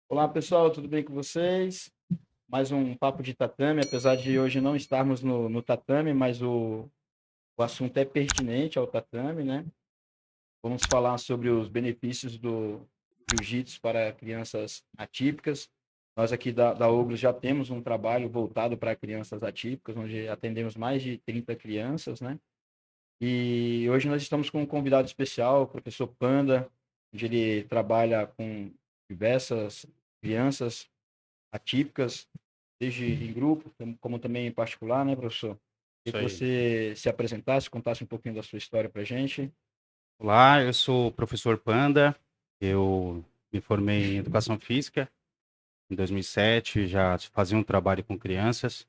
Olá pessoal, tudo bem com vocês? Mais um papo de tatame, apesar de hoje não estarmos no tatame, mas o assunto é pertinente ao tatame, né? Vamos falar sobre os benefícios do jiu-jitsu para crianças atípicas. Nós aqui da Ogros já temos um trabalho voltado para crianças atípicas, onde atendemos mais de 30 crianças, né? E hoje nós estamos com um convidado especial, o professor Panda, onde ele trabalha com diversas crianças atípicas, desde em grupo, como também em particular, né, professor? Queria Isso que aí. você se apresentasse, contasse um pouquinho da sua história para a gente. Olá, eu sou o professor Panda. Eu me formei em Educação Física em 2007, já fazia um trabalho com crianças.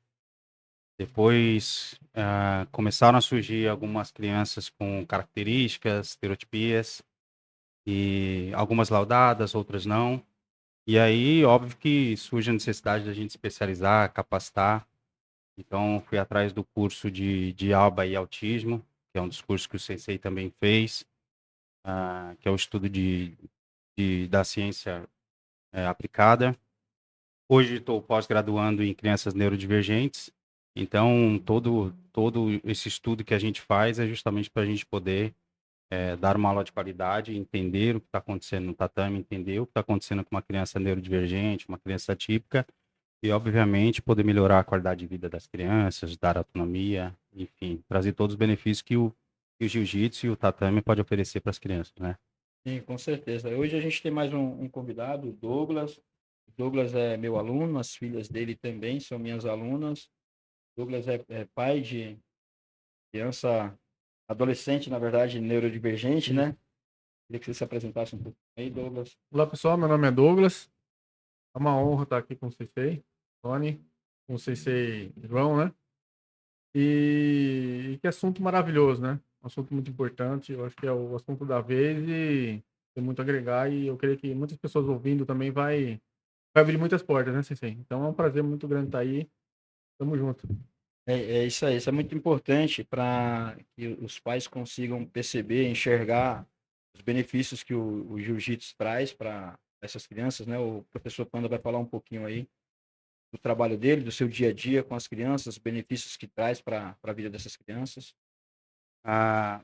Depois, começaram a surgir algumas crianças com características, estereotipias, e algumas laudadas, outras não. E aí, óbvio que surge a necessidade da gente especializar, capacitar. Então, fui atrás do curso de ABA e autismo, que é um dos cursos que o Sensei também fez. Que é o estudo da ciência aplicada. Hoje estou pós-graduando em crianças neurodivergentes, então todo esse estudo que a gente faz é justamente para a gente poder dar uma aula de qualidade, entender o que está acontecendo no tatame, entender o que está acontecendo com uma criança neurodivergente, uma criança atípica, e obviamente poder melhorar a qualidade de vida das crianças, dar autonomia, enfim, trazer todos os benefícios que o jiu-jitsu e o tatame pode oferecer para as crianças, né? Sim, com certeza. Hoje a gente tem mais um convidado, o Douglas. O Douglas é meu aluno, as filhas dele também são minhas alunas. O Douglas é pai de criança, adolescente, na verdade, neurodivergente, Isso. né? Queria que você se apresentasse um pouco aí, Douglas. Olá pessoal, meu nome é Douglas. É uma honra estar aqui com o Sensei Tony, com o Sensei João, né? E que assunto maravilhoso, né? Um assunto muito importante. Eu acho que é o assunto da vez e tem muito a agregar. E eu creio que muitas pessoas ouvindo também vai abrir muitas portas, né, Sensei? Então é um prazer muito grande estar aí. Tamo junto. É isso aí, isso é muito importante para que os pais consigam perceber, enxergar os benefícios que o jiu-jitsu traz para essas crianças, né? O professor Panda vai falar um pouquinho aí do trabalho dele, do seu dia a dia com as crianças, os benefícios que traz para a vida dessas crianças. Ah,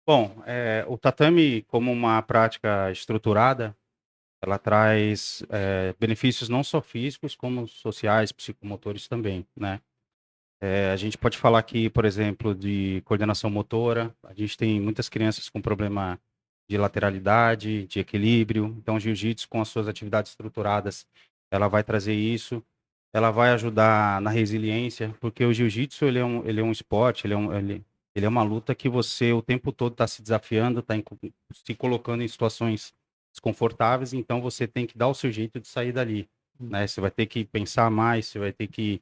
Bom, o tatame como uma prática estruturada, ela traz, benefícios não só físicos, como sociais, psicomotores também, né. A gente pode falar aqui, por exemplo, de coordenação motora, a gente tem muitas crianças com problema de lateralidade, de equilíbrio, então o jiu-jitsu com as suas atividades estruturadas, ela vai trazer isso, ela vai ajudar na resiliência, porque o jiu-jitsu ele é um esporte, ele é uma luta que você o tempo todo está se desafiando, está se colocando em situações desconfortáveis, então você tem que dar o seu jeito de sair dali, né? Você vai ter que pensar mais, você vai ter que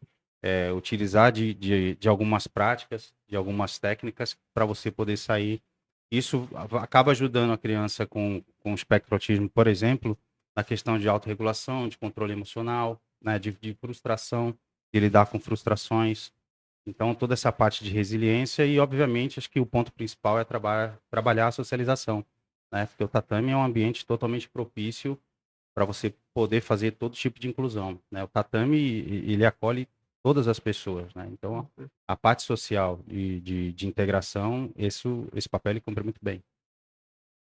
utilizar de algumas práticas, de algumas técnicas para você poder sair. Isso acaba ajudando a criança com espectro autismo, por exemplo, na questão de autorregulação, de controle emocional, né, de frustração, de lidar com frustrações. Então, toda essa parte de resiliência e, obviamente, acho que o ponto principal é trabalhar a socialização, né? Porque o tatame é um ambiente totalmente propício para você poder fazer todo tipo de inclusão, né? O tatame, ele acolhe todas as pessoas, né? Então, a parte social de integração, esse papel ele cumpre muito bem.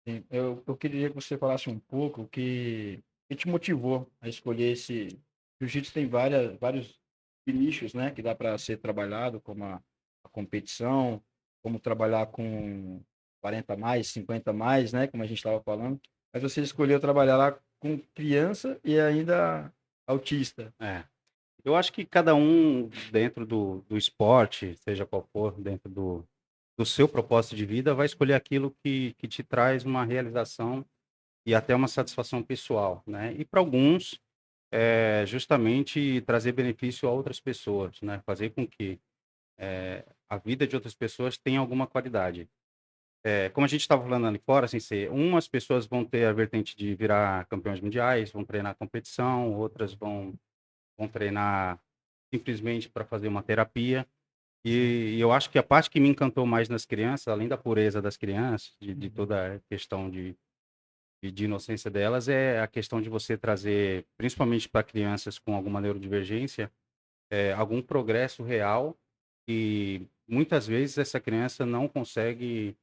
Sim, eu queria que você falasse um pouco o que te motivou a escolher esse. Jiu-jitsu tem vários nichos, né, que dá para ser trabalhado, como a competição, como trabalhar com 40 a mais, 50 a mais, né, como a gente estava falando. Mas você escolheu trabalhar lá com criança e ainda autista. É. Eu acho que cada um dentro do esporte, seja qual for, dentro do seu propósito de vida, vai escolher aquilo que te traz uma realização e até uma satisfação pessoal, né? E para alguns, justamente trazer benefício a outras pessoas, né? Fazer com que a vida de outras pessoas tenha alguma qualidade. Como a gente estava falando ali fora, assim, umas pessoas vão ter a vertente de virar campeões mundiais, vão treinar competição, outras vão treinar simplesmente para fazer uma terapia. E eu acho que a parte que me encantou mais nas crianças, além da pureza das crianças, de Uhum. toda a questão de inocência delas, é a questão de você trazer, principalmente para crianças com alguma neurodivergência, algum progresso real e muitas vezes essa criança não consegue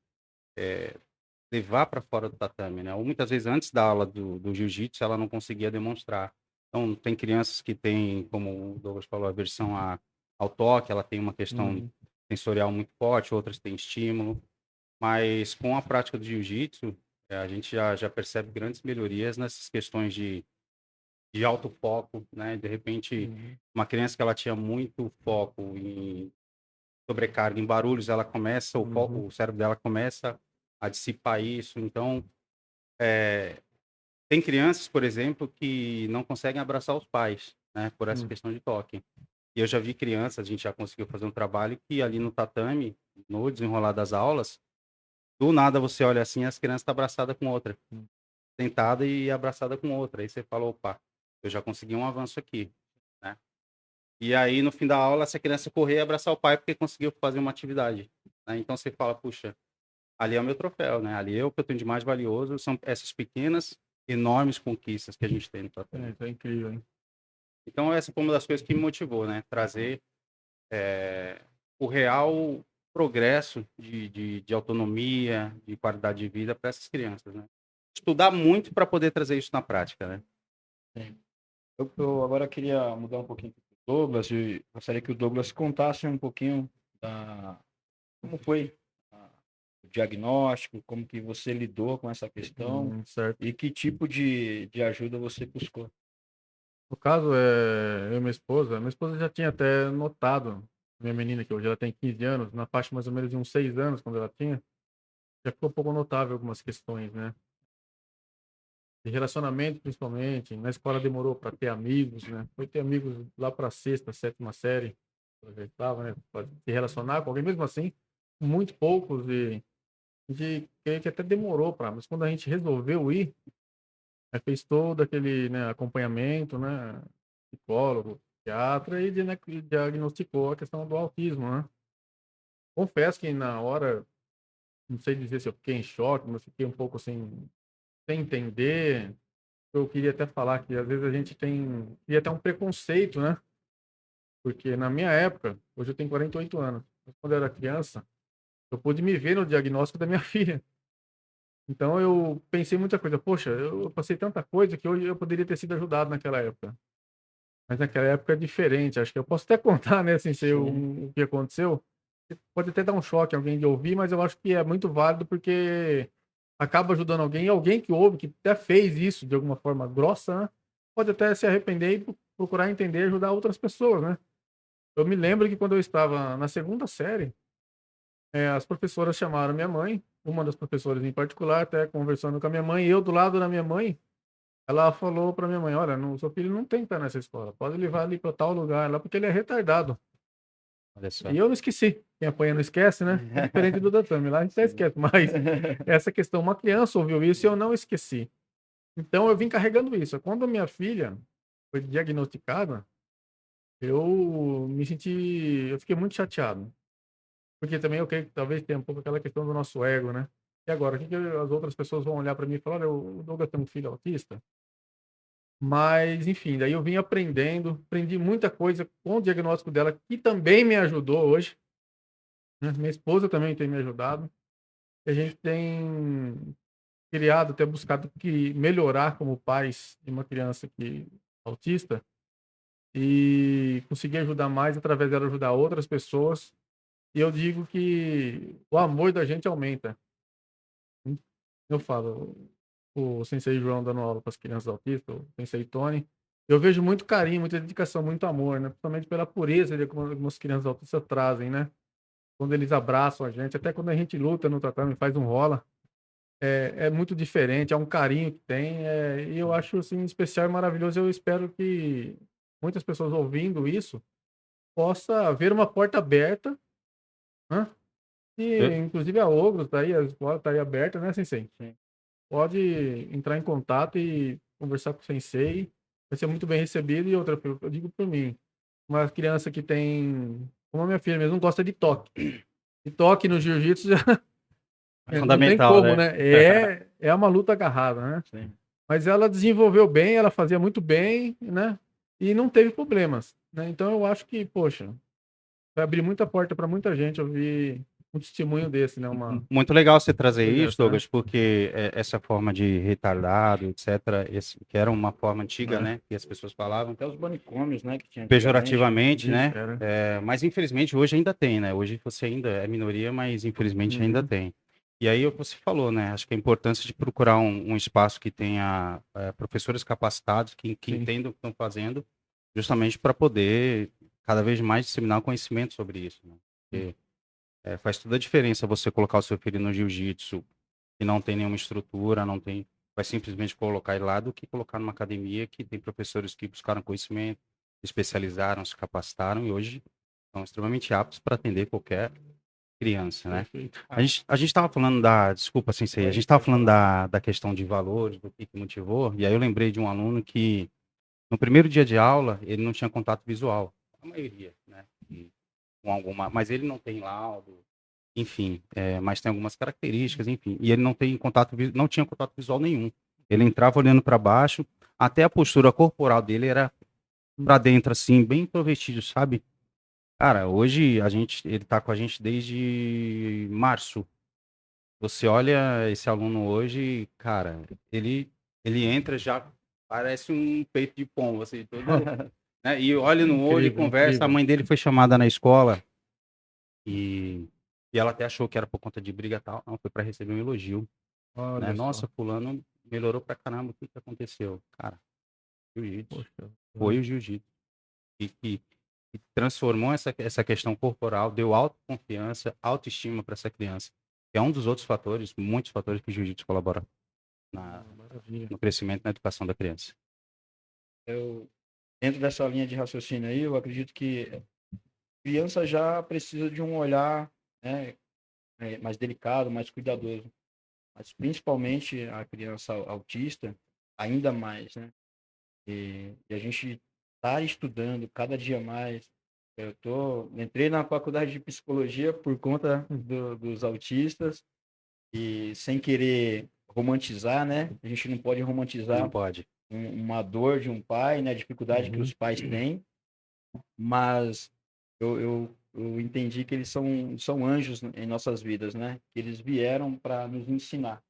levar para fora do tatame, né? Ou muitas vezes antes da aula do jiu-jitsu ela não conseguia demonstrar. Então tem crianças que têm, como o Douglas falou, aversão ao toque, ela tem uma questão Uhum. sensorial muito forte, outras têm estímulo, mas com a prática do jiu-jitsu, a gente já percebe grandes melhorias nessas questões de alto foco, né? De repente, Uhum. uma criança que ela tinha muito foco em sobrecarga, em barulhos, ela começa, Uhum. o cérebro dela começa a dissipar isso. Então, tem crianças, por exemplo, que não conseguem abraçar os pais, né? Por essa Uhum. questão de toque. E eu já vi crianças, a gente já conseguiu fazer um trabalho que ali no tatame, no desenrolar das aulas, do nada você olha assim, as crianças estão abraçadas com outra, sentada e abraçada com outra. Aí você fala, opa, eu já consegui um avanço aqui, né? E aí, no fim da aula, se a criança correr e abraçar o pai porque conseguiu fazer uma atividade, né? Então você fala, puxa, ali é o meu troféu, né? Ali é o que eu tenho de mais valioso, são essas pequenas, enormes conquistas que a gente tem no tatame. Isso é incrível, hein? Então essa foi uma das coisas que me motivou, né? Trazer o real progresso de autonomia, de qualidade de vida para essas crianças, né? Estudar muito para poder trazer isso na prática, né? Sim. Eu agora queria mudar um pouquinho para o Douglas e gostaria que o Douglas contasse um pouquinho da como foi o diagnóstico, como que você lidou com essa questão Certo. e que tipo de ajuda você buscou. No caso, eu e minha esposa já tinha até notado, minha menina, que hoje ela tem 15 anos, na faixa mais ou menos de uns 6 anos, quando ela tinha, já ficou um pouco notável algumas questões, né? De relacionamento, principalmente. Na escola demorou para ter amigos, né? Foi ter amigos lá para sexta, sétima série, ela já estava, né? Pode se relacionar com alguém, mesmo assim, muito poucos e creio que até demorou para, mas quando a gente resolveu ir, aí fez todo aquele, né, acompanhamento, né, psicólogo, psiquiatra e diagnosticou a questão do autismo, né. Confesso que na hora, não sei dizer se eu fiquei em choque, mas fiquei um pouco assim, sem entender. Eu queria até falar que às vezes a gente cria até um preconceito, né, porque na minha época, hoje eu tenho 48 anos, mas quando eu era criança, eu pude me ver no diagnóstico da minha filha. Então eu pensei muita coisa: "Poxa, eu passei tanta coisa que hoje eu poderia ter sido ajudado naquela época". Mas naquela época é diferente, acho que eu posso até contar, né, sem ser Sim, o que aconteceu. Pode até dar um choque em alguém de ouvir, mas eu acho que é muito válido, porque acaba ajudando alguém, e alguém que ouve, que até fez isso de alguma forma grossa, né, pode até se arrepender e procurar entender e ajudar outras pessoas, né. Eu me lembro que quando eu estava na segunda série, as professoras chamaram minha mãe, uma das professoras em particular, até conversando com a minha mãe, e eu do lado da minha mãe, ela falou pra minha mãe: "Olha, não, seu filho não tem que estar nessa escola, pode levar ali para tal lugar lá, porque ele é retardado". Olha só. E eu não esqueci, quem apanha não esquece, né, é diferente do tatame, lá a gente até sim. esquece, mas essa questão, uma criança ouviu isso e eu não esqueci. Então eu vim carregando isso. Quando a minha filha foi diagnosticada, eu fiquei muito chateado, porque também eu creio que talvez tenha um pouco aquela questão do nosso ego, né. E agora, o que que as outras pessoas vão olhar para mim e falar: "Olha, o Douglas tem um filho autista?". Mas, enfim, daí eu vim aprendendo, aprendi muita coisa com o diagnóstico dela, que também me ajudou hoje, né, minha esposa também tem me ajudado, e a gente tem criado, até buscado que melhorar como pais de uma criança que autista, e conseguir ajudar mais através dela, ajudar outras pessoas, e eu digo que o amor da gente aumenta. Eu falo, o sensei João dando aula para as crianças autistas, o sensei Tony, eu vejo muito carinho, muita dedicação, muito amor, né, principalmente pela pureza de como algumas crianças autistas trazem, né. Quando eles abraçam a gente, até quando a gente luta no tatame, faz um rola, é muito diferente, é um carinho que tem, e eu acho, assim, especial e maravilhoso. Eu espero que muitas pessoas ouvindo isso possa ver uma porta aberta, né, e Eu- inclusive a Ogros tá aí, a escola tá aí aberta, né, sensei? Sim. Pode entrar em contato e conversar com o sensei, vai ser muito bem recebido. E outra, eu digo por mim, uma criança que tem como a minha filha mesmo, não gosta de toque. E toque no jiu-jitsu já É não tem fundamental, como, né? né? É uma luta agarrada, né? Sim. Mas ela desenvolveu bem, ela fazia muito bem, né? E não teve problemas, né? Então eu acho que, poxa, vai abrir muita porta para muita gente ouvir um testemunho desse, né? Muito legal você trazer Coisa isso, dessa, né? Douglas, porque essa forma de retardado, etc., que era uma forma antiga, É. né, que as pessoas falavam, Até os manicômios, né, que tinha antigamente. pejorativamente, né, Vixe, era. mas infelizmente hoje ainda tem, né, hoje você ainda é minoria, mas infelizmente ainda Uhum. tem. E aí é o que você falou, né, acho que a importância de procurar um espaço que tenha professores capacitados, que Sim. entendam o que estão fazendo, justamente para poder cada vez mais disseminar conhecimento sobre isso, né? Porque, faz toda a diferença você colocar o seu filho no jiu-jitsu que não tem nenhuma estrutura, não tem, vai simplesmente colocar ele lá, do que colocar numa academia que tem professores que buscaram conhecimento, se especializaram, se capacitaram e hoje são extremamente aptos para atender qualquer criança, né? Perfeito. A gente estava falando desculpa, Sensei, a gente estava falando da questão de valores, do que motivou, e aí eu lembrei de um aluno que no primeiro dia de aula ele não tinha contato visual, a maioria, né? Com alguma, mas ele não tem laudo, enfim, mas tem algumas características, enfim. E ele não tem não tinha contato visual nenhum. Ele entrava olhando para baixo, até a postura corporal dele era para dentro, assim, bem introvertido, sabe? Cara, hoje ele tá com a gente desde março. Você olha esse aluno hoje, cara, ele entra já parece um peito de pombo, assim, todo, né? E olha no olho e Incrível, conversa. A incrível. mãe dele foi chamada na escola e, e ela até achou que era por conta de briga e tal. Não, foi para receber um elogio, né? Olha só. Nossa, fulano melhorou pra caramba, o que que aconteceu? Cara, jiu-jitsu. Poxa. Foi o jiu-jitsu que transformou essa questão corporal, deu autoconfiança, autoestima para essa criança. Que é um dos outros fatores, muitos fatores que o jiu-jitsu colabora Maravilha. no crescimento e na educação da criança. Eu, dentro dessa linha de raciocínio aí, eu acredito que criança já precisa de um olhar, né, mais delicado, mais cuidadoso. Mas principalmente a criança autista, ainda mais, né? E a gente está estudando cada dia mais. Entrei na faculdade de psicologia por conta dos autistas e sem querer romantizar, né? A gente não pode Não romantizar pode. uma dor de um pai, né? A dificuldade que Uhum. os pais têm, mas eu entendi que eles são anjos em nossas vidas, né? Que eles vieram para nos ensinar.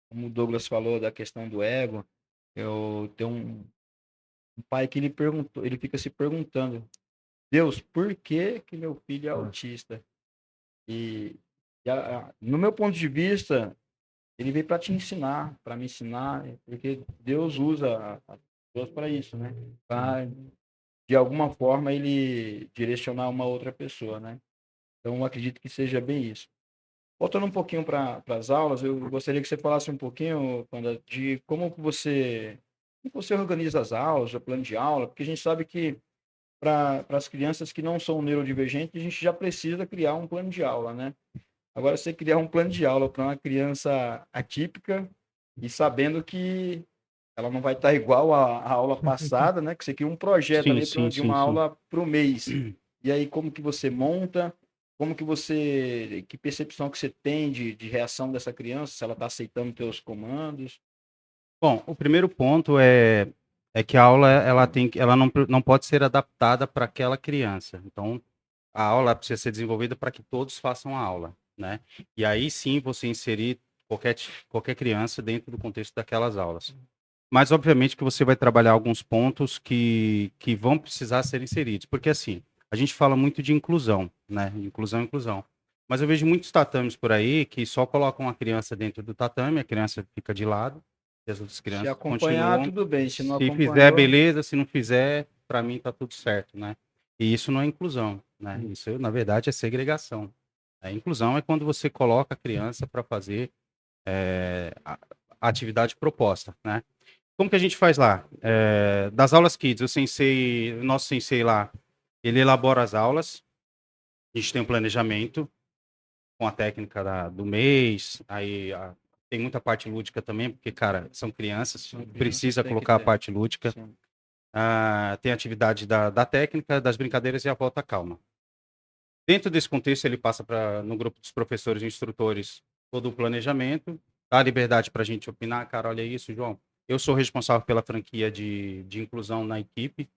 Como o Douglas falou da questão do ego, eu tenho um pai que ele fica se perguntando, Deus, por que que meu filho é Ah, autista? E, no meu ponto de vista, ele veio para te ensinar, para me ensinar, porque Deus usa a pessoas para isso, né? Para, de alguma forma, ele direcionar uma outra pessoa, né? Então, eu acredito que seja bem isso. Voltando um pouquinho para as aulas, eu gostaria que você falasse um pouquinho, Panda, de como você organiza as aulas, o plano de aula, porque a gente sabe que para as crianças que não são neurodivergentes, a gente já precisa criar um plano de aula, né? Agora, você criar um plano de aula para uma criança atípica e sabendo que ela não vai estar igual à aula passada, né? Que você cria um projeto Sim, ali sim, de sim, uma sim. aula para o mês. E aí, como que você monta? Que percepção que você tem de reação dessa criança, se ela está aceitando teus comandos? Bom, o primeiro ponto é que a aula ela não pode ser adaptada para aquela criança. Então, a aula precisa ser desenvolvida para que todos façam a aula, né? E aí sim você inserir qualquer criança dentro do contexto daquelas aulas. Mas, obviamente, que você vai trabalhar alguns pontos que vão precisar ser inseridos. Porque, assim, a gente fala muito de inclusão, né? Inclusão, inclusão. Mas eu vejo muitos tatames por aí que só colocam a criança dentro do tatame, a criança fica de lado, e as outras Se crianças acompanhar, continuam. tudo bem. Se não Se fizer, acompanhou, beleza. Se não fizer, para mim tá tudo certo, né? E isso não é inclusão, né? Isso, na verdade, é segregação. A inclusão é quando você coloca a criança para fazer a atividade proposta, né? Como que a gente faz lá? Das aulas Kids, o nosso sensei lá, ele elabora as aulas, a gente tem um planejamento com a técnica do mês, aí tem muita parte lúdica também, porque, cara, são crianças, precisa tem que colocar a ter. parte lúdica. Sim. Tem a atividade da técnica, das brincadeiras e a volta calma. Dentro desse contexto, ele passa no grupo dos professores e instrutores todo o planejamento, dá a liberdade para a gente opinar. Cara, olha isso, João. Eu sou responsável pela franquia de inclusão na equipe.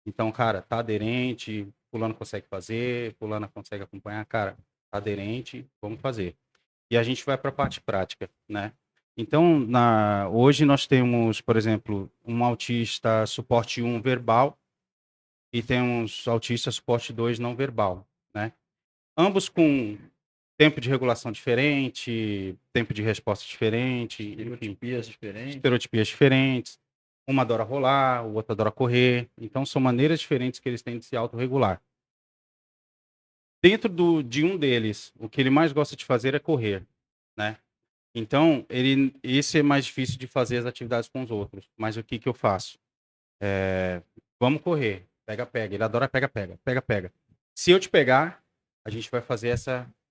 Então, cara, tá aderente, fulano consegue fazer, fulana consegue acompanhar, cara, tá aderente, vamos fazer. E a gente vai para a parte prática, né? Então, hoje nós temos, por exemplo, um autista suporte 1 verbal e temos autista suporte 2 não verbal, né? Ambos com tempo de regulação diferente, tempo de resposta diferente, enfim, Estereotipias diferentes. estereotipias diferentes. Uma adora rolar, o outro adora correr. Então, são maneiras diferentes que eles têm de se autorregular. Dentro de um deles, o que ele mais gosta de fazer é correr, né? Então, esse é mais difícil de fazer as atividades com os outros. Mas o que que eu faço? Vamos correr. Pega, pega. Ele adora pega, pega. Pega, pega. Se eu te pegar, a gente vai fazer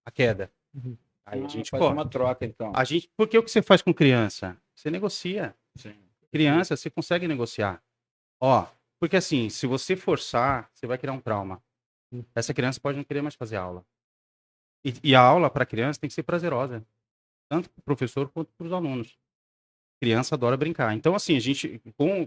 a queda. Uhum. Aí a gente faz corre. uma troca, então. Porque o que você faz com criança? Você negocia. Sim. Criança, você consegue negociar. Ó, porque assim, se você forçar, você vai criar um trauma. Essa criança pode não querer mais fazer aula. E a aula para criança tem que ser prazerosa. Tanto para o professor quanto para os alunos. Criança adora brincar. Então, assim, a gente,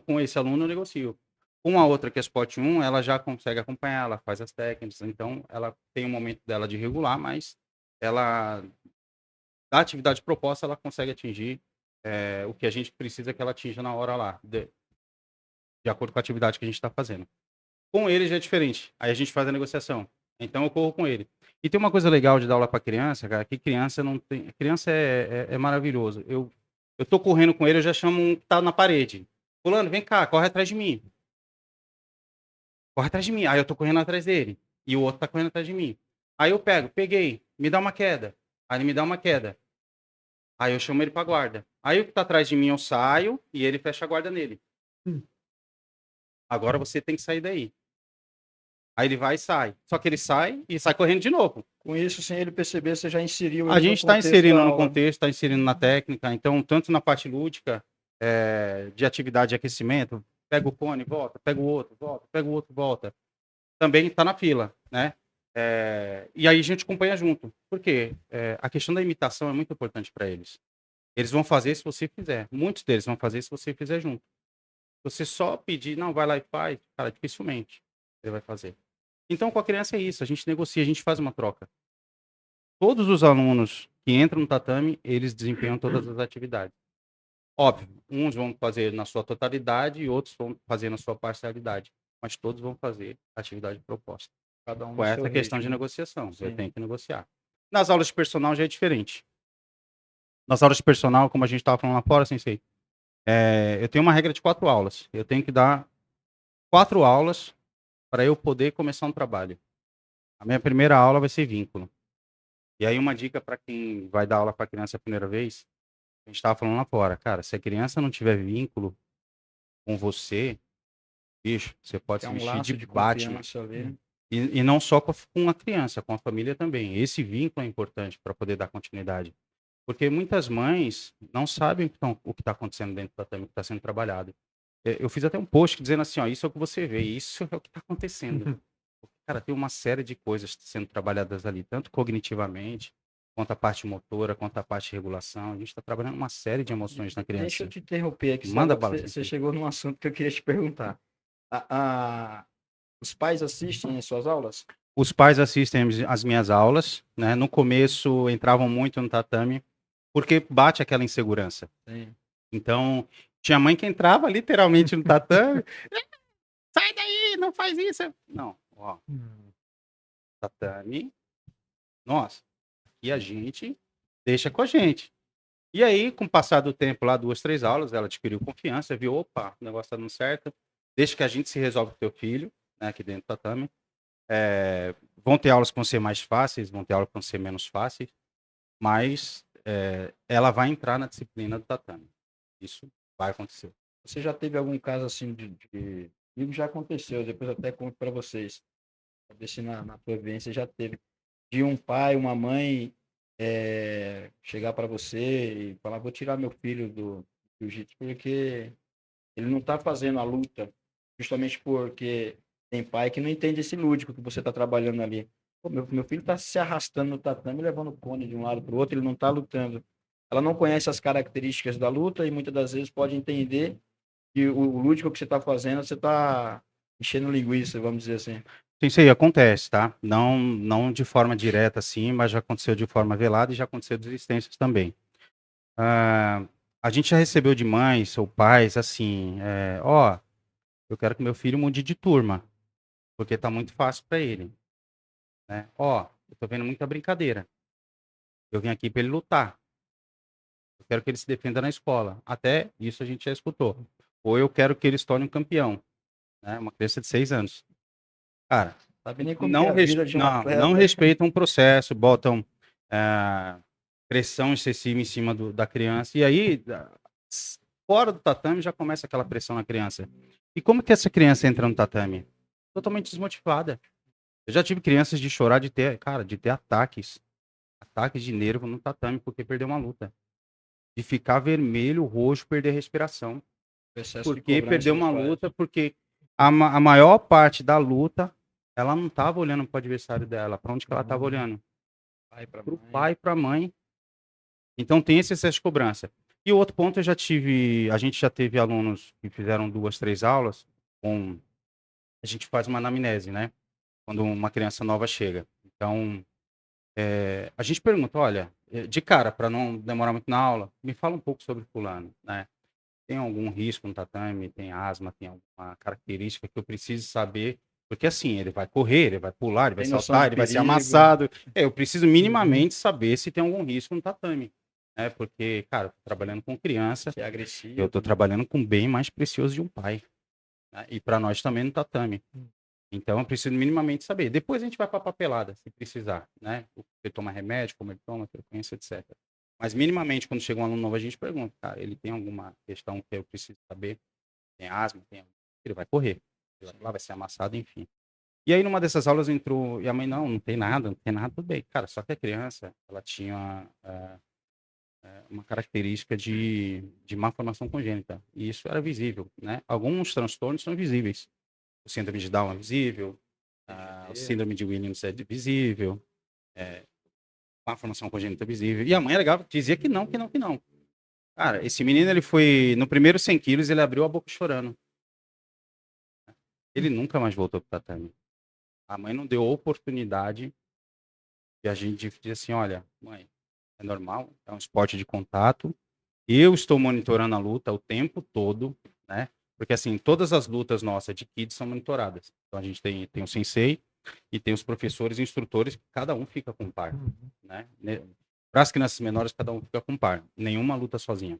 com esse aluno, eu negocio. Com a outra, que é Spot 1, ela já consegue acompanhar, ela faz as técnicas. Então, ela tem um momento dela de regular, mas ela, da atividade proposta, ela consegue atingir o que a gente precisa que ela atinja na hora lá, de acordo com a atividade que a gente está fazendo. Com ele já é diferente. Aí a gente faz a negociação. Então eu corro com ele. E tem uma coisa legal de dar aula para criança, cara, que criança não tem. Criança é maravilhoso. Eu tô correndo com ele, eu já chamo um que tá na parede. Fulano, vem cá, corre atrás de mim. Corre atrás de mim. Aí eu tô correndo atrás dele. E o outro tá correndo atrás de mim. Aí eu peguei, me dá uma queda. Aí ele me dá uma queda. Aí eu chamo ele pra guarda. Aí o que tá atrás de mim eu saio e ele fecha a guarda nele. Agora você tem que sair daí. Aí ele vai e sai. Só que ele sai e sai correndo de novo. Com isso, sem ele perceber, você já inseriu A ele gente no está contexto inserindo da no aula. contexto, está inserindo na técnica. Então, tanto na parte lúdica, de atividade de aquecimento, pega o cone, volta, pega o outro, volta, pega o outro, volta. Também está na fila, né? E aí a gente acompanha junto. Por quê? A questão da imitação é muito importante para eles. Eles vão fazer se você fizer. Muitos deles vão fazer se você fizer junto. Se você só pedir, não, vai lá e faz, cara, dificilmente ele vai fazer. Então, com a criança é isso, a gente negocia, a gente faz uma troca. Todos os alunos que entram no tatame, eles desempenham todas as atividades. Óbvio, uns vão fazer na sua totalidade e outros vão fazer na sua parcialidade, mas todos vão fazer a atividade proposta. Cada um Com no seu essa questão de ritmo. negociação, você Sim. tem que negociar. Nas aulas de personal já é diferente. Nas aulas de personal, como a gente estava falando lá fora, sensei, eu tenho uma regra de 4 aulas. Eu tenho que dar 4 aulas para eu poder começar um trabalho. A minha primeira aula vai ser vínculo. E aí uma dica para quem vai dar aula para criança a primeira vez, a gente estava falando lá fora, cara, se a criança não tiver vínculo com você, bicho, você pode Que é se um vestir de laço de Batman. confiança ali. E não só com a criança, com a família também. Esse vínculo é importante para poder dar continuidade. Porque muitas mães não sabem o que está acontecendo dentro da tatame que está sendo trabalhado. Eu fiz até um post dizendo assim, ó, isso é o que você vê, isso é o que está acontecendo. Cara, tem uma série de coisas sendo trabalhadas ali, tanto cognitivamente, quanto a parte motora, quanto a parte de regulação. A gente está trabalhando uma série de emoções na criança. Deixa eu te interromper aqui, Manda só bala, você sensei. chegou num assunto que eu queria te perguntar. Os pais assistem às suas aulas? Os pais assistem às minhas aulas, né? No começo entravam muito no tatame, porque bate aquela insegurança. Sim. Então, tinha mãe que entrava literalmente no tatame. Sai daí, não faz isso. Não, ó, tatame, nossa, e a gente deixa com a gente. E aí, com o passar do tempo lá, 2, 3 aulas, ela adquiriu confiança, viu, opa, o negócio tá dando certo, deixa que a gente se resolve com o teu filho, né, aqui dentro do tatame. Vão ter aulas que vão ser mais fáceis, vão ter aulas que vão ser menos fáceis, mas ela vai entrar na disciplina do tatame. Isso vai acontecer. Você já teve algum caso assim comigo já aconteceu, depois eu até conto para vocês. Pra ver se na tua vivência já teve. De um pai, uma mãe chegar para você e falar, vou tirar meu filho do jiu-jitsu porque ele não está fazendo a luta, justamente porque tem pai que não entende esse lúdico que você está trabalhando ali. Pô, meu filho tá se arrastando no tatame, levando o cone de um lado para o outro, ele não tá lutando. Ela não conhece as características da luta e muitas das vezes pode entender que o lúdico que você tá fazendo, você tá enchendo linguiça, vamos dizer assim. Sim, isso aí acontece, tá? Não de forma direta assim, mas já aconteceu de forma velada e já aconteceu desistências também. Ah, a gente já recebeu de mães ou pais assim, ó, eu quero que meu filho mude de turma, porque tá muito fácil para ele, né? Ó, eu tô vendo muita brincadeira. Eu vim aqui para ele lutar. Eu quero que ele se defenda na escola. Até isso a gente já escutou. Ou eu quero que ele se torne um campeão, né? Uma criança de 6 anos. Cara, Sabe nem como que é a vida de um não atleta. respeitam o processo, botam pressão excessiva em cima da criança. E aí, fora do tatame, já começa aquela pressão na criança. E como que essa criança entra no tatame? Totalmente desmotivada. Eu já tive crianças de chorar de ter ataques de nervo no tatame porque perdeu uma luta. De ficar vermelho, roxo, perder a respiração. Excesso de Porque cobrança perdeu dos uma pais. luta, porque a maior parte da luta, ela não estava olhando para o adversário dela. Para onde que ela estava olhando? Pai para Para o mãe. pai e para a mãe. Então tem esse excesso de cobrança. E o outro ponto, a gente já teve alunos que fizeram 2, 3 aulas, a gente faz uma anamnese, né? Quando uma criança nova chega. Então, a gente pergunta, olha, de cara, para não demorar muito na aula, me fala um pouco sobre fulano, né? Tem algum risco no tatame? Tem asma? Tem alguma característica que eu preciso saber? Porque assim, ele vai correr, ele vai pular, ele vai Tem noção saltar, de ele vai ser perigo. amassado. Eu preciso minimamente saber se tem algum risco no tatame. Né? Porque, cara, eu tô trabalhando com criança, Se é eu agressivo. estou trabalhando com o bem mais precioso de um pai. Né? E para nós também no tatame. Então, eu preciso minimamente saber. Depois a gente vai para a papelada, se precisar, né? Ele toma remédio, como ele toma, frequência, etc. Mas, minimamente, quando chega um aluno novo, a gente pergunta, cara, ele tem alguma questão que eu preciso saber? Tem asma? Ele vai correr. Ele vai lá, vai ser amassado, enfim. E aí, numa dessas aulas, entrou... E a mãe, não tem nada, não tem nada, tudo bem. Cara, só que a criança, ela tinha uma característica de má formação congênita. E isso era visível, né? Alguns transtornos são visíveis. O síndrome de Down é visível, o síndrome de Williams é visível, má formação congênita é visível. E a mãe legal dizia que não, que não, que não. Cara, esse menino, ele foi, no primeiro 100 quilos, ele abriu a boca chorando. Ele nunca mais voltou pro tatame. A mãe não deu oportunidade e a gente diz assim, olha, mãe, é normal, é um esporte de contato. Eu estou monitorando a luta o tempo todo, né? Porque, assim, todas as lutas nossas de kids são monitoradas. Então, a gente tem o sensei e tem os professores e instrutores, cada um fica com um par, né? Para as crianças menores, cada um fica com um par. Nenhuma luta sozinha.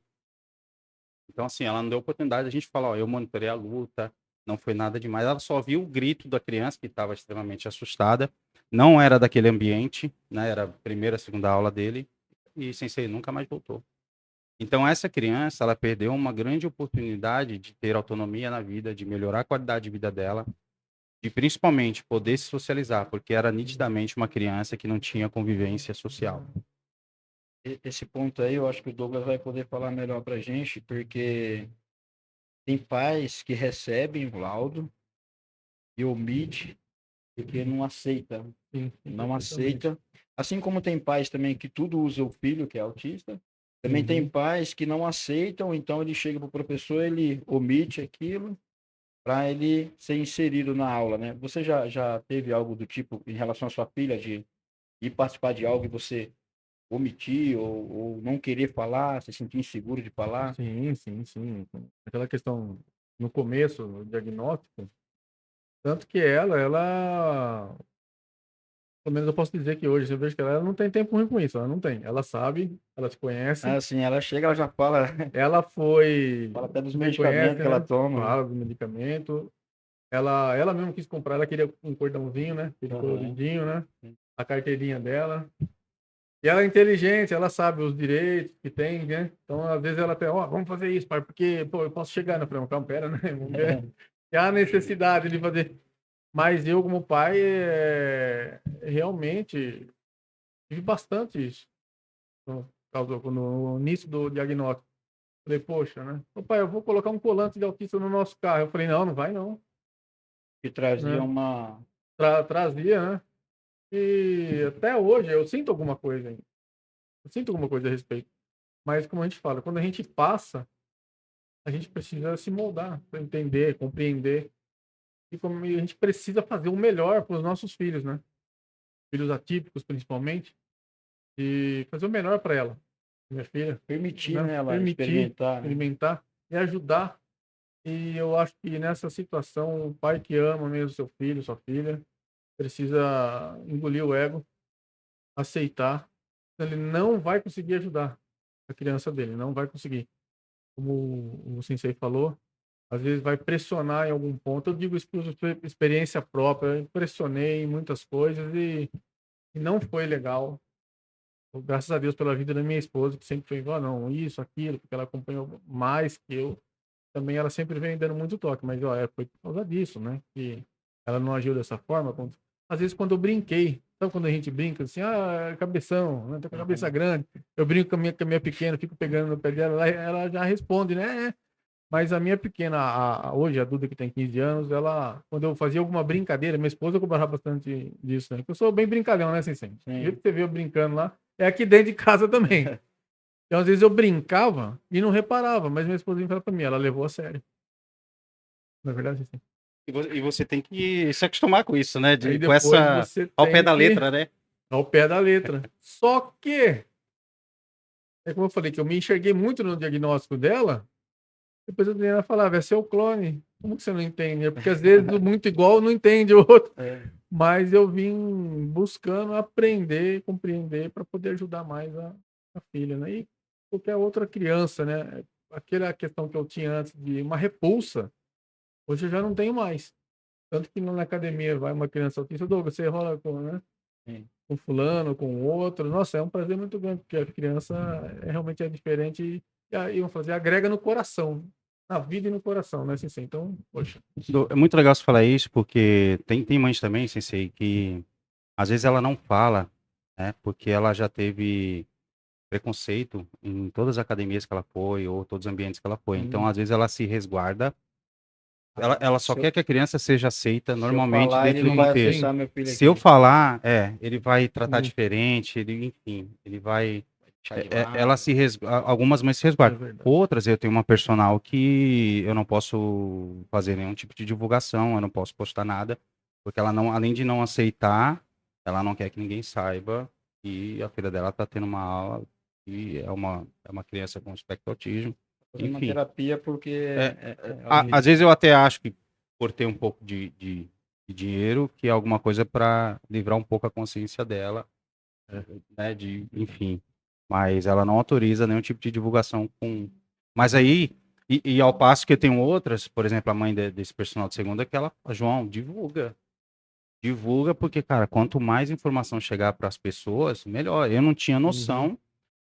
Então, assim, ela não deu oportunidade de a gente falar, ó, eu monitorei a luta, não foi nada demais. Ela só viu o grito da criança, que estava extremamente assustada. Não era daquele ambiente, né? Era a primeira, segunda aula dele. E o sensei nunca mais voltou. Então, essa criança, ela perdeu uma grande oportunidade de ter autonomia na vida, de melhorar a qualidade de vida dela, e principalmente poder se socializar, porque era nitidamente uma criança que não tinha convivência social. Esse ponto aí, eu acho que o Douglas vai poder falar melhor pra gente, porque tem pais que recebem o laudo e omite porque não aceita. Sim, Não exatamente. aceita. Assim como tem pais também que tudo usa o filho, que é autista. Também tem pais que não aceitam, então ele chega para o professor, ele omite aquilo para ele ser inserido na aula, né? Você já teve algo do tipo em relação à sua filha de ir participar de algo e você omitir ou não querer falar, se sentir inseguro de falar? Sim, sim, sim. Aquela questão no começo, o diagnóstico, tanto que pelo menos eu posso dizer que hoje, eu vejo que ela não tem tempo ruim com isso, ela não tem. Ela sabe, ela se conhece, Assim, ela chega, ela já fala, ela foi, fala até dos se conhece, medicamentos que ela né? toma. Fala do medicamento. Ela mesmo quis comprar, ela queria um cordãozinho, né? Aquele Aham. coloridinho, né? A carteirinha dela. E ela é inteligente, ela sabe os direitos que tem, né? Então, às vezes ela até, ó, vamos fazer isso, pai, porque, pô, eu posso chegar na frente, calma, pera, né? Vamos ver. E a necessidade de fazer. Mas eu, como pai, realmente tive bastante isso. No início do diagnóstico. Falei, poxa, né? Ô, pai, eu vou colocar um colante de autista no nosso carro. Eu falei, não, não vai não. Que trazia Né? uma. Trazia, né? E até hoje eu sinto alguma coisa ainda. Eu sinto alguma coisa a respeito. Mas como a gente fala, quando a gente passa, a gente precisa se moldar para entender, compreender. E como a gente precisa fazer o melhor para os nossos filhos, né? Filhos atípicos, principalmente, e fazer o melhor para ela, minha filha, Permitir, né? né, ela Permitir, experimentar, né? experimentar e ajudar. E eu acho que nessa situação, o pai que ama mesmo seu filho, sua filha, precisa engolir o ego, aceitar. Ele não vai conseguir ajudar a criança dele, não vai conseguir. Como o sensei falou, às vezes vai pressionar em algum ponto. Eu digo isso por experiência própria. Eu pressionei em muitas coisas e não foi legal. Graças a Deus pela vida da minha esposa, que sempre foi igual, não, isso, aquilo, porque ela acompanhou mais que eu. Também ela sempre vem dando muito toque, mas ó, foi por causa disso, né? Que ela não agiu dessa forma. Às vezes, quando eu brinquei, sabe quando a gente brinca assim, cabeção, né? Tá com a cabeça grande. Eu brinco com a minha pequena, fico pegando no pé dela, ela já responde, né? Mas a minha pequena, hoje, a Duda, que tem 15 anos, ela, quando eu fazia alguma brincadeira, minha esposa cobrava bastante disso, né? Porque eu sou bem brincalhão, né, Sensei? O jeito Sim. que você vê eu brincando lá, é aqui dentro de casa também. Então, às vezes, eu brincava e não reparava, mas minha esposa falava pra mim, ela levou a sério. Na verdade, assim. E você tem que se acostumar com isso, né? Aí Com depois essa. você Ao pé tem da que letra, né? ao pé da letra. Só que, é como eu falei, que eu me enxerguei muito no diagnóstico dela, depois a Adriana falava, é seu clone. Como que você não entende? É porque às vezes o muito igual não entende o outro. É. Mas eu vim buscando aprender, compreender para poder ajudar mais a filha, né? E qualquer outra criança, né? Aquela questão que eu tinha antes de uma repulsa, hoje eu já não tenho mais. Tanto que na academia vai uma criança autista, Douglas, você rola com, né? Sim. Com fulano, com outro. Nossa, é um prazer muito grande, porque a criança realmente é diferente e aí vamos fazer, agrega no coração, na vida e no coração, né, Sensei? Então, poxa. É muito legal você falar isso, porque tem mães também, Sensei, que às vezes ela não fala, né? Porque ela já teve preconceito em todas as academias que ela foi, ou todos os ambientes que ela foi. Então, às vezes, ela se resguarda. Ela só Se eu, quer que a criança seja aceita se eu normalmente falar, ele dentro do não vai contexto. Sim, acessar meu filho Se eu aqui. falar, ele vai tratar sim, diferente, ele, enfim, ele vai. Deixar de Ela lado. algumas mães se é resguardam. verdade. Outras, eu tenho uma personal que eu não posso fazer nenhum tipo de divulgação, eu não posso postar nada, porque ela não, além de não aceitar, ela não quer que ninguém saiba e a filha dela está tendo uma aula e é uma criança com espectro autismo. Fazendo uma Enfim, terapia porque é, é às autismo. vezes eu até acho que por ter um pouco de dinheiro, que é alguma coisa para livrar um pouco a consciência dela, né? Enfim. Mas ela não autoriza nenhum tipo de divulgação com. Mas aí, e ao passo que eu tenho outras, por exemplo, a mãe desse personal de segunda, que ela, João, divulga. Divulga, porque, cara, quanto mais informação chegar para as pessoas, melhor. Eu não tinha Uhum. noção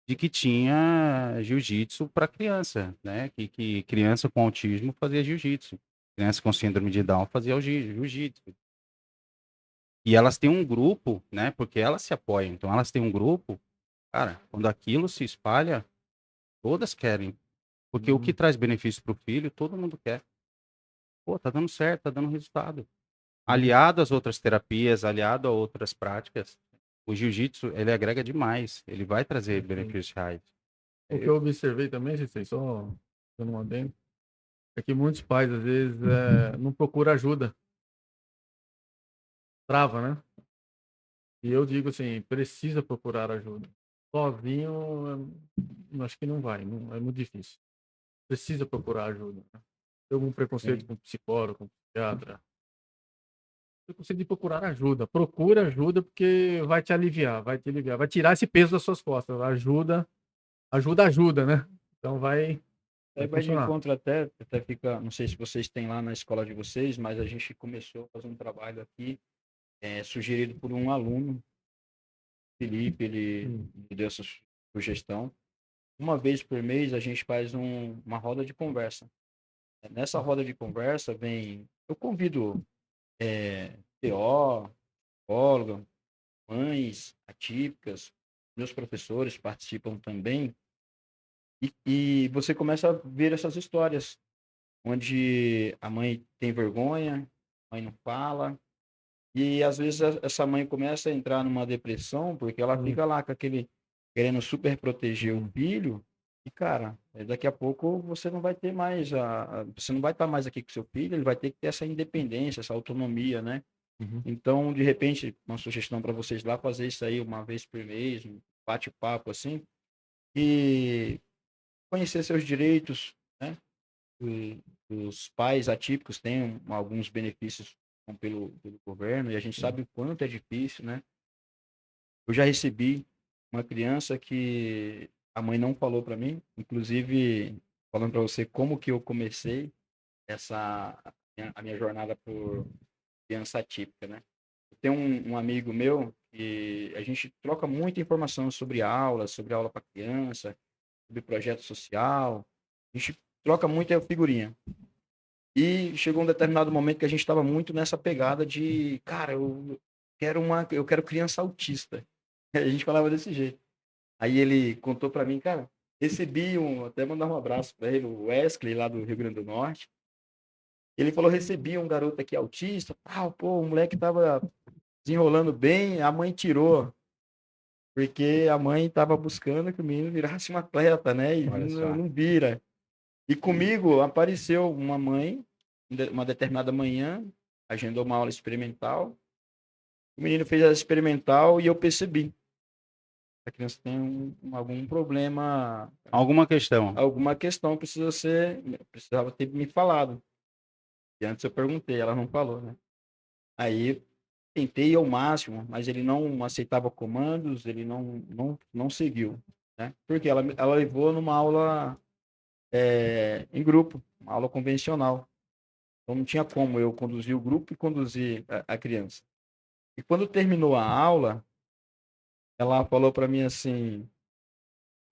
de que tinha jiu-jitsu para criança, né? Que criança com autismo fazia jiu-jitsu. Criança com síndrome de Down fazia jiu-jitsu. E elas têm um grupo, né? Porque elas se apoiam. Então elas têm um grupo, cara, quando aquilo se espalha, todas querem. Porque o que Uhum. traz benefício para o filho, todo mundo quer. Pô, tá dando certo, tá dando resultado. Sim. Aliado às outras terapias, aliado a outras práticas, o jiu-jitsu, ele agrega demais. Ele vai trazer Perfeito. benefícios reais. O que eu observei também, Sensei, só dando um adendo, é que muitos pais, às vezes, não procuram ajuda, trava, né? E eu digo assim, precisa procurar ajuda. Sozinho, acho que não vai, não, é muito difícil. Precisa procurar ajuda. Né? Tem algum preconceito Sim. com psicólogo, com psiquiatra? Preconceito de procurar ajuda. Procura ajuda porque vai te aliviar, vai te aliviar, vai tirar esse peso das suas costas. Ajuda, ajuda, né? Então vai Aí vai de funcionar. encontro até fica, não sei se vocês têm lá na escola de vocês, mas a gente começou a fazer um trabalho aqui, sugerido por um aluno, Felipe, ele Hum. me deu essa sugestão. Uma vez por mês a gente faz uma roda de conversa. Nessa roda de conversa eu convido TO, psicóloga, mães atípicas, meus professores participam também, e você começa a ver essas histórias, onde a mãe tem vergonha, a mãe não fala, E às vezes essa mãe começa a entrar numa depressão porque ela Hum. fica lá com aquele querendo super proteger o Hum. filho. E cara, daqui a pouco você não vai ter mais você não vai estar mais aqui com seu filho, ele vai ter que ter essa independência, essa autonomia, né? Uhum. Então, de repente, uma sugestão para vocês lá fazer isso aí uma vez por mês, um bate-papo assim, e conhecer seus direitos, né? O- Os pais atípicos têm alguns benefícios pelo governo e a gente Sim. sabe o quanto é difícil, né? Eu já recebi uma criança que a mãe não falou para mim, inclusive falando para você como que eu comecei essa a minha jornada por criança atípica, né? Tem um amigo meu que a gente troca muita informação sobre aula para criança, sobre projeto social. A gente troca muita figurinha. E chegou um determinado momento que a gente estava muito nessa pegada de, cara, eu quero criança autista. A gente falava desse jeito. Aí ele contou para mim, cara, até mandar um abraço para ele, o Wesley, lá do Rio Grande do Norte. Ele falou, recebi um garoto aqui autista, pô, o moleque tava desenrolando bem, a mãe tirou, porque a mãe estava buscando que o menino virasse um atleta, né? E Olha não, só. não vira. E comigo apareceu uma mãe, uma determinada manhã, agendou uma aula experimental. O menino fez a experimental e eu percebi. A criança tem algum problema, Alguma questão? alguma questão precisava ter me falado. E antes eu perguntei, ela não falou, né? Aí tentei ao máximo, mas ele não aceitava comandos, ele não seguiu, né? Porque ela levou numa aula em grupo, uma aula convencional. Então não tinha como eu conduzir o grupo e conduzir a criança. E quando terminou a aula, ela falou para mim assim: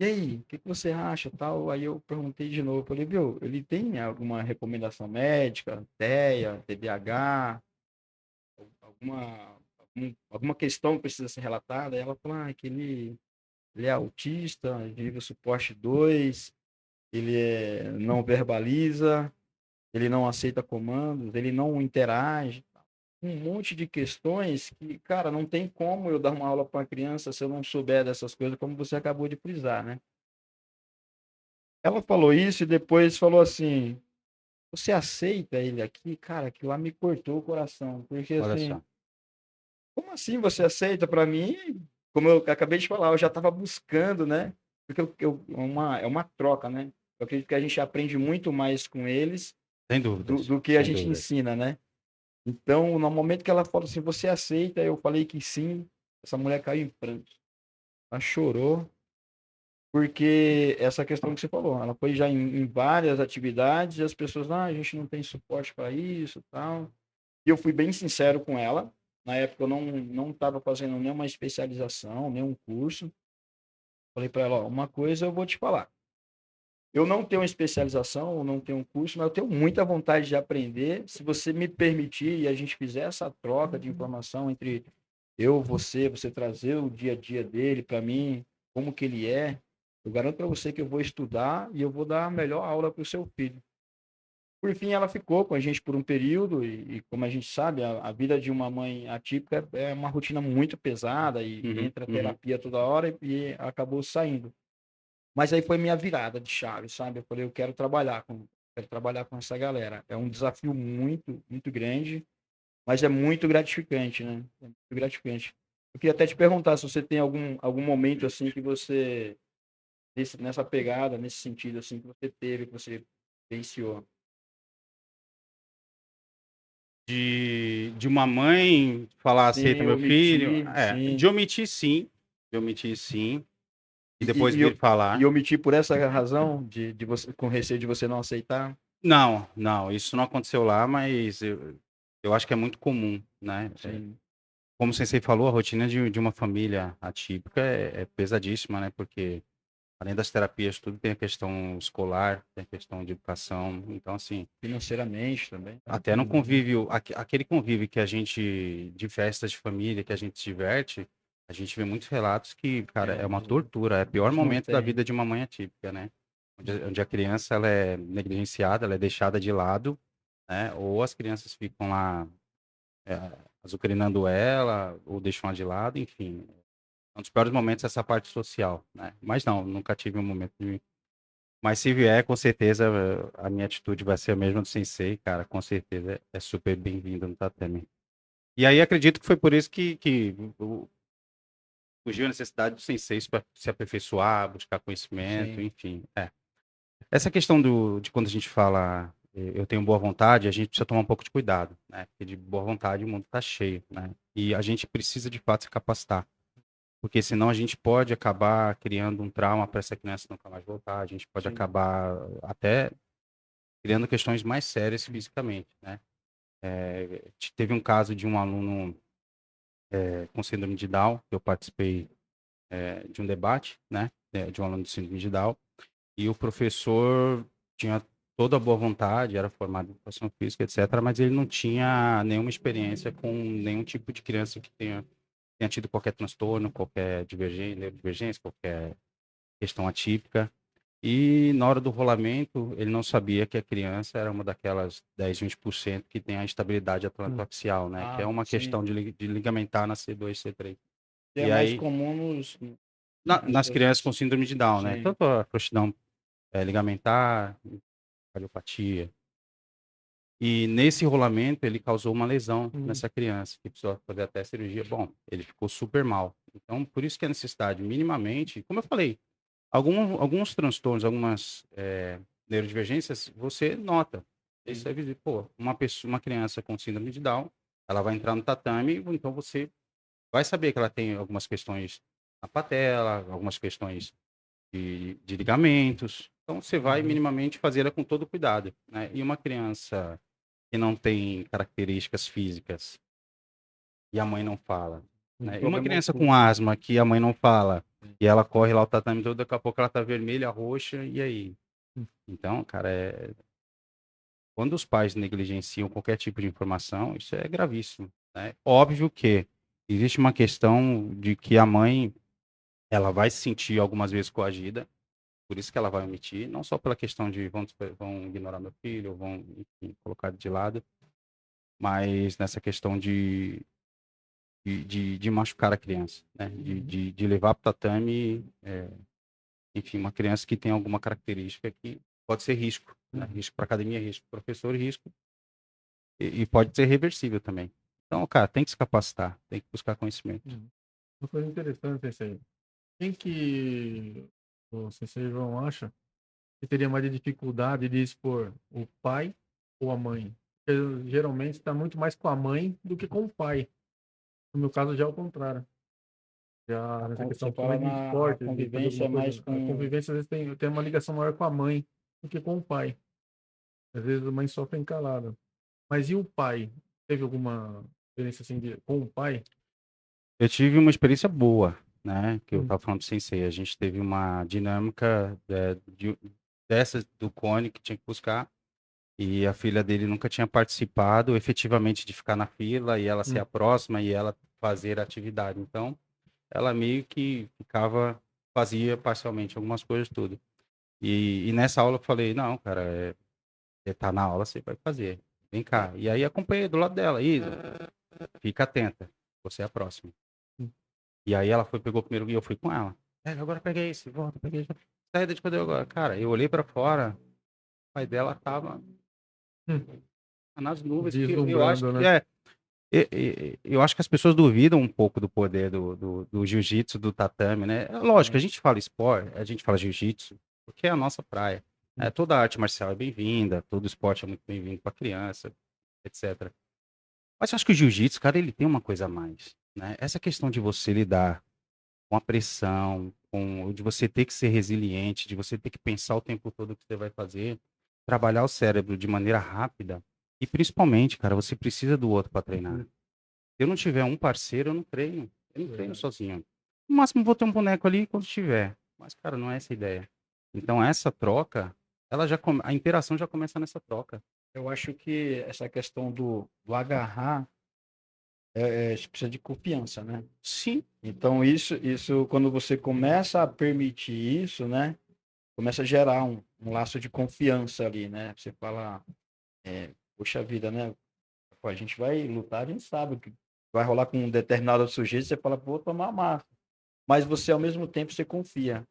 "E aí, o que que você acha, tal?" Aí eu perguntei de novo, falei: "Viu, ele tem alguma recomendação médica, TEA, TDAH, alguma questão que precisa ser relatada?" Aí ela falou: "Ah, que ele é autista, nível suporte 2, não verbaliza, ele não aceita comandos, ele não interage." Um monte de questões que, cara, não tem como eu dar uma aula para uma criança se eu não souber dessas coisas, como você acabou de frisar, né? Ela falou isso e depois falou assim: "Você aceita ele aqui?" Cara, aquilo lá me cortou o coração, porque Olha assim, só. como assim você aceita para mim? Como eu acabei de falar, eu já estava buscando, né? Porque é uma troca, né? Eu acredito que a gente aprende muito mais com eles Sem do, dúvidas, do que a sem gente dúvidas. ensina, né? Então, no momento que ela falou assim, você aceita? Eu falei que sim. Essa mulher caiu em pranto. Ela chorou, porque essa questão que você falou, ela foi já em várias atividades e as pessoas, a gente não tem suporte para isso, tal. E eu fui bem sincero com ela. Na época eu não estava fazendo nenhuma especialização, nenhum curso. Falei para ela, ó, uma coisa eu vou te falar. Eu não tenho uma especialização, eu não tenho um curso, mas eu tenho muita vontade de aprender. Se você me permitir e a gente fizer essa troca de informação entre eu, você trazer o dia a dia dele para mim, como que ele é, eu garanto para você que eu vou estudar e eu vou dar a melhor aula para o seu filho. Por fim, ela ficou com a gente por um período e como a gente sabe, a vida de uma mãe atípica é uma rotina muito pesada e Uhum, entra uhum. terapia toda hora e acabou saindo. Mas aí foi minha virada de chave, sabe? Eu falei, quero trabalhar com essa galera. É um desafio muito, muito grande, mas é muito gratificante, né? É muito gratificante. Eu queria até te perguntar se você tem algum momento assim que você nessa pegada, nesse sentido assim que você teve, que você venciou. De uma mãe falar aceita Sim, meu filho, omitir, sim. de omitir sim, de omitir sim, e E, depois e, e, vir eu- e falar. omitir por essa razão de você com receio de você não aceitar. Não, não, isso não aconteceu lá, mas eu acho que é muito comum, né? Sim, Como o sensei falou, a rotina de uma família atípica é pesadíssima, né? Porque além das terapias, tudo tem a questão escolar, tem a questão de educação. Então, assim, financeiramente também. até no convívio, aquele convívio que a gente, de festas de família, que a gente se diverte, a gente vê muitos relatos que, cara, é uma tortura, é o pior Não momento da tem. vida de uma mãe atípica, né? Onde a criança, ela é negligenciada, ela é deixada de lado, né? Ou as crianças ficam lá azucrinando ela, ou deixam ela de lado, enfim. É um dos piores momentos essa parte social, né? Mas não, nunca tive um momento de. Mas se vier, com certeza a minha atitude vai ser a mesma do Sensei, cara. Com certeza é super bem-vindo no tatame. E aí acredito que foi por isso que surgiu a necessidade do Sensei para se aperfeiçoar, buscar conhecimento, Sim. enfim. Essa questão de quando a gente fala eu tenho boa vontade, a gente precisa tomar um pouco de cuidado, né? Porque de boa vontade o mundo está cheio, né? E a gente precisa de fato se capacitar. Porque senão a gente pode acabar criando um trauma para essa criança nunca mais voltar, a gente pode Sim. acabar até criando questões mais sérias fisicamente, né? Teve um caso de um aluno com síndrome de Down, que eu participei de um debate, né? De um aluno de síndrome de Down, e o professor tinha toda a boa vontade, era formado em educação física, etc., mas ele não tinha nenhuma experiência com nenhum tipo de criança que tenha tido qualquer transtorno, qualquer neurodivergência, qualquer questão atípica. E na hora do rolamento, ele não sabia que a criança era uma daquelas 10, 20% que tem a estabilidade atlantoaxial, né? Que é uma Sim. questão de ligamentar na C2, C3. Que é E mais aí, comum nas nessas. crianças com síndrome de Down, né? Sim. Tanto a frouxidão ligamentar, cardiopatia. E nesse rolamento, ele causou uma lesão nessa criança, que precisou fazer até cirurgia. Bom, ele ficou super mal. Então, por isso que a necessidade, minimamente, como eu falei, alguns transtornos, algumas neurodivergências, você nota. Isso é visível. Pô, uma criança com síndrome de Down, ela vai entrar no tatame, então você vai saber que ela tem algumas questões na patela, algumas questões de ligamentos. Então, você vai minimamente fazer ela com todo cuidado, né? E uma criança que não tem características físicas e a mãe não fala, né? E uma Problema criança com oculto. asma que a mãe não fala e ela corre lá o tatame todo, daqui a pouco ela tá vermelha, roxa, e aí? Então, cara, quando os pais negligenciam qualquer tipo de informação, isso é gravíssimo, né? Óbvio que existe uma questão de que a mãe, ela vai se sentir algumas vezes coagida, por isso que ela vai omitir, não só pela questão de vão ignorar meu filho, vão, enfim, colocar de lado, mas nessa questão de machucar a criança, né? De levar para o tatame, enfim, uma criança que tem alguma característica que pode ser risco, né? Risco para academia, risco para professor, risco, e pode ser reversível também. Então, cara, tem que se capacitar, tem que buscar conhecimento. Uma coisa interessante é isso aí. Quem que o Sensei João acha que teria mais dificuldade de expor, o pai ou a mãe? Porque geralmente está muito mais com a mãe do que com o pai. No meu caso já é o contrário. Já nessa Você questão, fala principalmente de a esporte, de fazer convivência alguma é mais coisa, a com. convivência às vezes tem uma ligação maior com a mãe do que com o pai. Às vezes a mãe sofre encalada. Mas e o pai? Teve alguma experiência assim com o pai? Eu tive uma experiência boa, né? Que eu Hum, estava falando do Sensei. A gente teve uma dinâmica dessas do Cone que tinha que buscar. E a filha dele nunca tinha participado efetivamente de ficar na fila e ela ser a hum, próxima e ela fazer a atividade. Então, ela meio que fazia parcialmente algumas coisas, tudo. E nessa aula eu falei, não, cara, você tá na aula, você vai fazer. Vem cá. E aí acompanhei do lado dela. Isa, fica atenta. Você é a próxima. hum, E aí ela foi, pegou primeiro e eu fui com ela. Agora peguei esse, volta, peguei esse. Sai daí de cadê eu agora? Cara, eu olhei pra fora, o pai dela tava hum. nas nuvens, porque eu acho Deslumbrando, que né? eu acho que as pessoas duvidam um pouco do poder do jiu-jitsu, do tatame, né? É lógico, a Sim. gente fala esporte, a gente fala jiu-jitsu, porque é a nossa praia. Hum. Toda arte marcial é bem-vinda, todo esporte é muito bem-vindo para criança, etc. Mas eu acho que o jiu-jitsu, cara, ele tem uma coisa a mais, né? Essa questão de você lidar com a pressão, de você ter que ser resiliente, de você ter que pensar o tempo todo o que você vai fazer, trabalhar o cérebro de maneira rápida, e principalmente, cara, você precisa do outro para treinar. Se eu não tiver um parceiro, eu não treino. Eu não treino sozinho. No máximo, vou ter um boneco ali quando tiver. Mas, cara, não é essa a ideia. Então, essa troca, a interação já começa nessa troca. Eu acho que essa questão do agarrar precisa de confiança, né? Sim, Então, isso, quando você começa a permitir isso, né? Começa a gerar um laço de confiança ali, né? Você fala, poxa vida, né? Pô, a gente vai lutar, a gente sabe vai rolar com um determinado sujeito, você fala, vou tomar massa. Mas você, ao mesmo tempo, você confia.